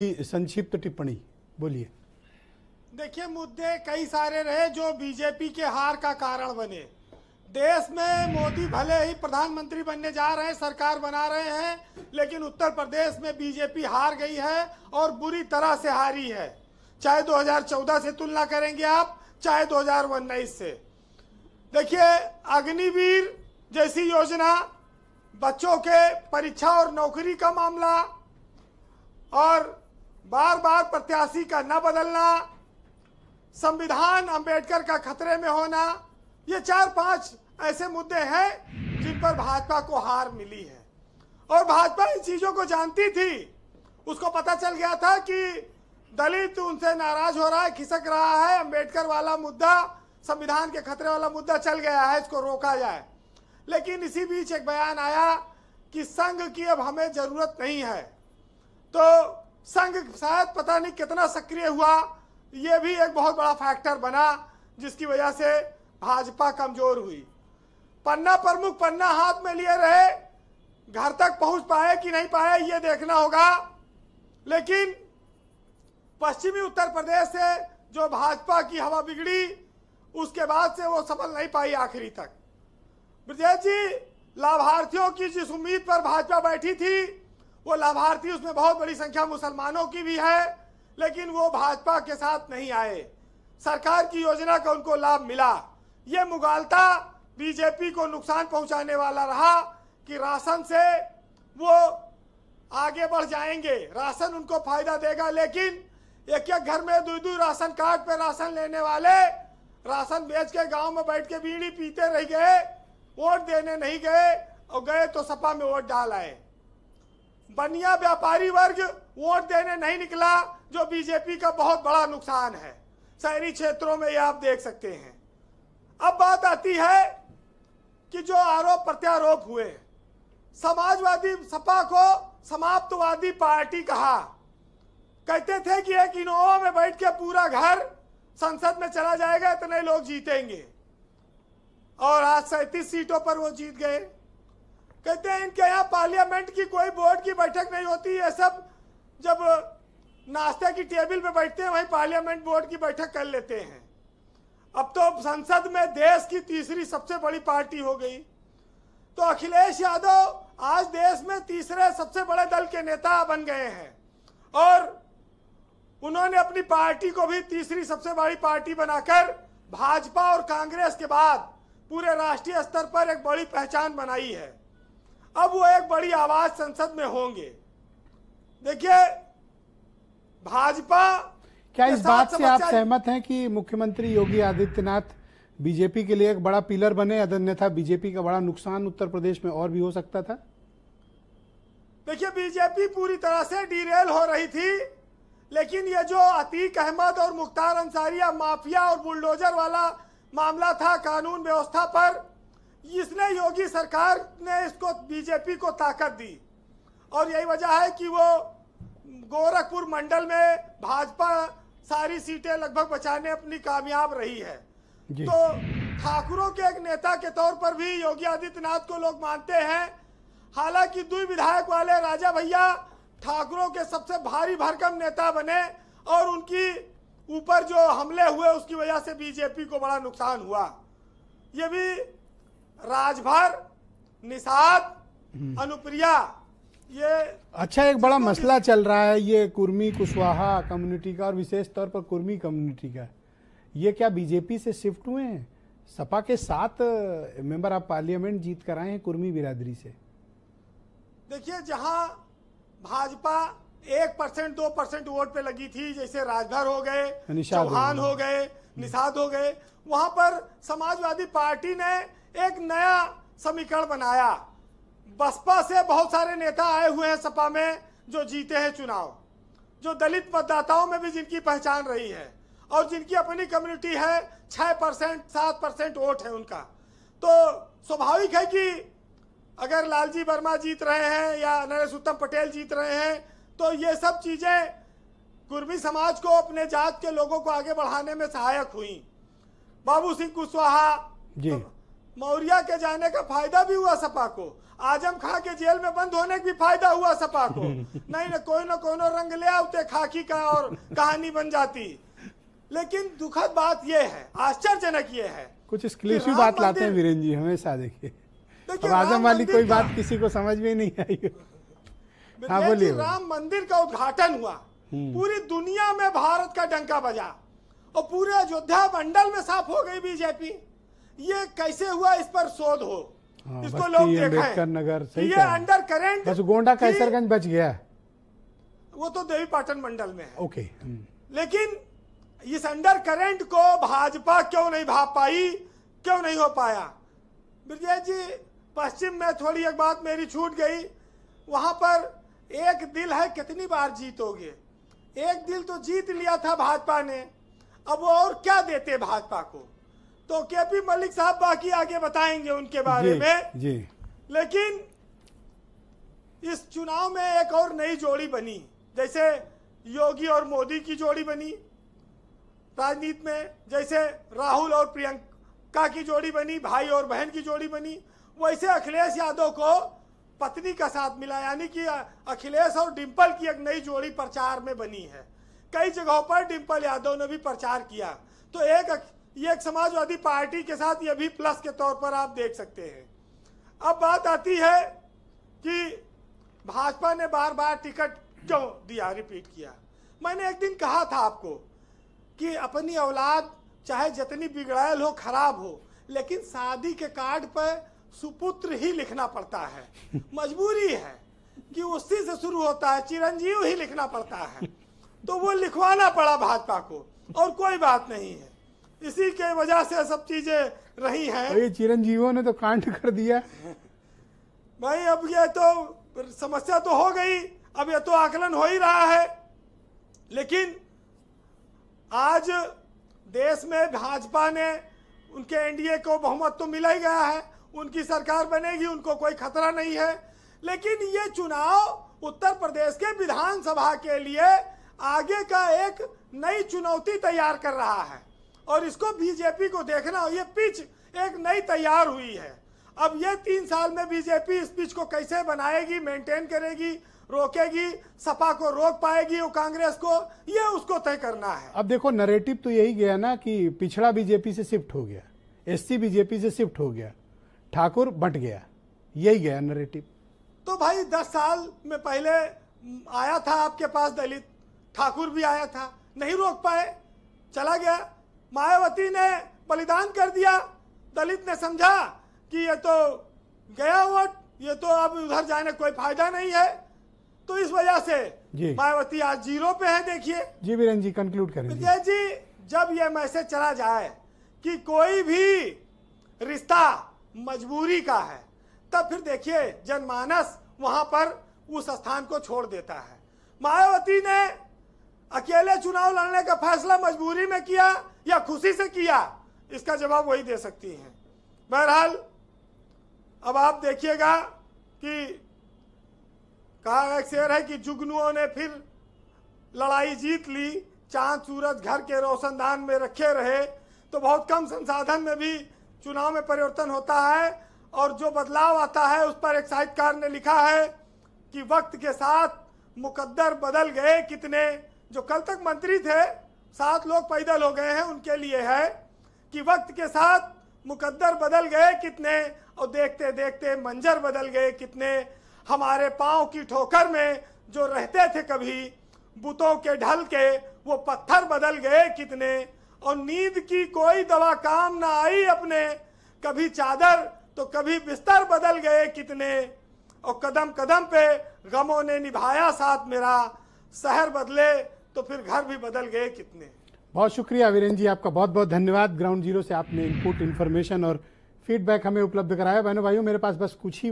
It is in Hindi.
संक्षिप्त टिप्पणी बोलिए। देखिए, मुद्दे कई सारे रहे जो बीजेपी के हार का कारण बने। देश में मोदी भले ही प्रधानमंत्री बनने जा रहे हैं, सरकार बना रहे हैं, लेकिन उत्तर प्रदेश में बीजेपी हार गई है और बुरी तरह से हारी है। चाहे 2014 से तुलना करेंगे आप, चाहे 2019 से। देखिए, अग्निवीर जैसी योजना, बच्चों के परीक्षा और नौकरी का मामला, और बार बार प्रत्याशी का न बदलना, संविधान अंबेडकर का खतरे में होना, ये 4-5 ऐसे मुद्दे हैं जिन पर भाजपा को हार मिली है। और भाजपा इन चीजों को जानती थी। उसको पता चल गया था कि दलित उनसे नाराज हो रहा है, खिसक रहा है, अंबेडकर वाला मुद्दा, संविधान के खतरे वाला मुद्दा चल गया है, इसको रोका जाए। लेकिन इसी बीच एक बयान आया कि संघ की अब हमें जरूरत नहीं है। तो संघ शायद पता नहीं कितना सक्रिय हुआ, ये भी एक बहुत बड़ा फैक्टर बना जिसकी वजह से भाजपा कमजोर हुई। पन्ना प्रमुख पन्ना हाथ में लिए रहे, घर तक पहुंच पाए कि नहीं पाए ये देखना होगा। लेकिन पश्चिमी उत्तर प्रदेश से जो भाजपा की हवा बिगड़ी, उसके बाद से वो संभल नहीं पाई आखिरी तक। ब्रजेश जी, लाभार्थियों की जिस उम्मीद पर भाजपा बैठी थी, वो लाभार्थी उसमें बहुत बड़ी संख्या मुसलमानों की भी है, लेकिन वो भाजपा के साथ नहीं आए। सरकार की योजना का उनको लाभ मिला। ये मुगालता बीजेपी को नुकसान पहुंचाने वाला रहा कि राशन से वो आगे बढ़ जाएंगे, राशन उनको फायदा देगा। लेकिन एक एक घर में 2-2 राशन कार्ड पे राशन लेने वाले राशन बेच के गांव में बैठ के बीड़ी पीते रह गए, वोट देने नहीं गए, और गए तो सपा में वोट डाल आए। बनिया व्यापारी वर्ग वोट देने नहीं निकला, जो बीजेपी का बहुत बड़ा नुकसान है। शहरी क्षेत्रों में ये आप देख सकते हैं। अब बात आती है कि जो आरोप प्रत्यारोप हुए, समाजवादी सपा को समाप्तवादी पार्टी कहा, कहते थे कि एक इनोवा में बैठ के पूरा घर संसद में चला जाएगा, इतने लोग जीतेंगे, और आज 37 सीटों पर वो जीत गए। कहते हैं इनके यहाँ पार्लियामेंट की कोई बोर्ड की बैठक नहीं होती, ये सब जब नाश्ते की टेबल पे बैठते हैं वहीं पार्लियामेंट बोर्ड की बैठक कर लेते हैं। अब तो संसद में देश की तीसरी सबसे बड़ी पार्टी हो गई। तो अखिलेश यादव आज देश में तीसरे सबसे बड़े दल के नेता बन गए हैं, और उन्होंने अपनी पार्टी को भी तीसरी सबसे बड़ी पार्टी बनाकर भाजपा और कांग्रेस के बाद पूरे राष्ट्रीय स्तर पर एक बड़ी पहचान बनाई है। अब वो एक बड़ी आवाज संसद में होंगे। देखिए, भाजपा क्या इस बात से आप सहमत हैं कि मुख्यमंत्री योगी आदित्यनाथ बीजेपी के लिए एक बड़ा पिलर बने, अन्यथा बीजेपी का बड़ा नुकसान उत्तर प्रदेश में और भी हो सकता था? देखिए, बीजेपी पूरी तरह से डीरेल हो रही थी, लेकिन ये जो अतीक अहमद और मुख्तार अंसारी माफिया और बुलडोजर वाला मामला था कानून व्यवस्था पर, इसने योगी सरकार ने इसको बीजेपी को ताकत दी। और यही वजह है कि वो गोरखपुर मंडल में भाजपा सारी सीटें लगभग बचाने अपनी कामयाब रही है। तो ठाकुरों के एक नेता के तौर पर भी योगी आदित्यनाथ को लोग मानते हैं। हालांकि 2 विधायक वाले राजा भैया ठाकुरों के सबसे भारी भरकम नेता बने, और उनकी ऊपर जो हमले हुए उसकी वजह से बीजेपी को बड़ा नुकसान हुआ। ये भी राजभर, निषाद, अनुप्रिया, ये अच्छा एक बड़ा मसला चल रहा है ये कुर्मी कुशवाहा कम्युनिटी का, और विशेष तौर पर कुर्मी कम्युनिटी का। ये क्या बीजेपी से शिफ्ट हुए हैं? सपा के 7 मेंबर ऑफ पार्लियामेंट जीत कर आए हैं कुर्मी बिरादरी से। देखिए, जहां भाजपा 1% 2% वोट पे लगी थी, जैसे राजभर हो गए, चौहान हो गए, निषाद हो गए, वहां पर समाजवादी पार्टी ने एक नया समीकरण बनाया। बसपा से बहुत सारे नेता आए हुए हैं सपा में जो जीते हैं चुनाव, जो दलित मतदाताओं में भी जिनकी पहचान रही है, और जिनकी अपनी कम्युनिटी है, 6% 7% वोट है उनका। तो स्वाभाविक है कि अगर लालजी वर्मा जीत रहे हैं या नरेश उत्तम पटेल जीत रहे हैं, तो ये सब चीजें कुर्मी समाज को, अपने जात के लोगों को आगे बढ़ाने में सहायक हुई। बाबू सिंह कुशवाहा, मौर्या के जाने का फायदा भी हुआ सपा को, आजम खां के जेल में बंद होने का भी फायदा हुआ सपा को। नहीं ना कोई रंग ले आते खाकी का और कहानी बन जाती। लेकिन दुखद बात यह है, आश्चर्यजनक ये है, कुछ एक्सक्लूसिव बात लाते हैं वीरेंद्र जी हमेशा। देखिए अब आजम वाली कोई बात किसी को समझ में नहीं आई। हाँ बोलिए। राम मंदिर का उद्घाटन हुआ, पूरी दुनिया में भारत का डंका बजा और पूरे अयोध्या मंडल में साफ हो गई बीजेपी। ये कैसे हुआ, इस पर शोध हो। हाँ, इसको लोग देखें। नगर सही ये अंडर करेंट, बस गोंडा कैसरगंज बच गया, वो तो देवी पाटन मंडल में है। ओके। लेकिन इस अंडर करेंट को भाजपा क्यों नहीं भाप पाई, क्यों नहीं हो पाया? ब्रजेश जी, पश्चिम में थोड़ी एक बात मेरी छूट गई, वहां पर एक दिल है, कितनी बार जीतोगे? एक दिल तो जीत लिया था भाजपा ने, अब वो और क्या देते भाजपा को? तो केपी मलिक साहब बाकी आगे बताएंगे उनके बारे में जी। लेकिन इस चुनाव में एक और नई जोड़ी बनी, जैसे योगी और मोदी की जोड़ी बनी राजनीति में, जैसे राहुल और प्रियंका की जोड़ी बनी, भाई और बहन की जोड़ी बनी, वैसे अखिलेश यादव को पत्नी का साथ मिला, यानी कि अखिलेश और डिंपल की एक नई जोड़ी प्रचार में बनी है। कई जगहों पर डिंपल यादव ने भी प्रचार किया, तो एक समाजवादी पार्टी के साथ ये भी प्लस के तौर पर आप देख सकते हैं। अब बात आती है कि भाजपा ने बार बार टिकट क्यों दिया, रिपीट किया। मैंने एक दिन कहा था आपको कि अपनी औलाद चाहे जितनी बिगड़ैल हो, खराब हो, लेकिन शादी के कार्ड पर सुपुत्र ही लिखना पड़ता है, मजबूरी है कि उसी से शुरू होता है, चिरंजीव ही लिखना पड़ता है, तो वो लिखवाना पड़ा भाजपा को, और कोई बात नहीं है। इसी के वजह से सब चीजें रही हैं। ये चिरंजीवों ने तो कांड कर दिया भाई, अब ये तो समस्या तो हो गई, अब ये तो आकलन हो ही रहा है। लेकिन आज देश में भाजपा ने, उनके एनडीए को बहुमत तो मिला ही गया है, उनकी सरकार बनेगी, उनको कोई खतरा नहीं है। लेकिन ये चुनाव उत्तर प्रदेश के विधानसभा के लिए आगे का एक नई चुनौती तैयार कर रहा है, और इसको बीजेपी को देखना, ये पिच एक नई तैयार हुई है। अब ये 3 साल में बीजेपी इस पिच को कैसे बनाएगी, मेंटेन करेगी, रोकेगी, सपा को रोक पाएगी वो कांग्रेस को, ये उसको तय करना है। अब देखो नैरेटिव तो यही गया ना कि पिछड़ा बीजेपी से शिफ्ट हो गया, एससी बीजेपी से शिफ्ट हो गया, ठाकुर बंट गया, यही गया नैरेटिव। तो भाई 10 साल में पहले आया था आपके पास दलित, ठाकुर भी आया था, नहीं रोक पाए, चला गया। मायावती ने बलिदान कर दिया, दलित ने समझा कि ये तो गया वोट, ये तो अब उधर जाने कोई फायदा नहीं है, तो इस वजह से मायावती आज 0 पे है। देखिए जी वीरेंद्र जी, कंक्लूड करें विजय जी। जब ये मैसेज चला जाए कि कोई भी रिश्ता मजबूरी का है, तब फिर देखिए जनमानस वहां पर उस स्थान को छोड़ देता है। मायावती ने अकेले चुनाव लड़ने का फैसला मजबूरी में किया या खुशी से किया, इसका जवाब वही दे सकती हैं। बहरहाल अब आप देखिएगा कि कहा एक शेर है कि जुगनुओं ने फिर लड़ाई जीत ली, चांद सूरज घर के रोशनदान में रखे रहे। तो बहुत कम संसाधन में भी चुनाव में परिवर्तन होता है, और जो बदलाव आता है उस पर एक साहित्यकार ने लिखा है कि वक्त के साथ मुकद्दर बदल गए कितने। जो कल तक मंत्री थे, 7 लोग पैदल हो गए हैं, उनके लिए है कि वक्त के साथ मुकद्दर बदल गए कितने, और देखते देखते मंजर बदल गए कितने। हमारे पांव की ठोकर में जो रहते थे कभी बुतों के ढल के, वो पत्थर बदल गए कितने। और नींद की कोई दवा काम ना आई अपने, कभी चादर तो कभी बिस्तर बदल गए कितने। और कदम कदम पे गमों ने निभाया साथ मेरा, शहर बदले तो फिर घर भी बदल गए कितने। बहुत शुक्रिया वीरेंद्र जी, आपका बहुत बहुत धन्यवाद। ग्राउंड जीरो से आपने इनपुट, इन्फॉर्मेशन और फीडबैक हमें उपलब्ध कराया। बहनों भाइयों, मेरे पास बस कुछ ही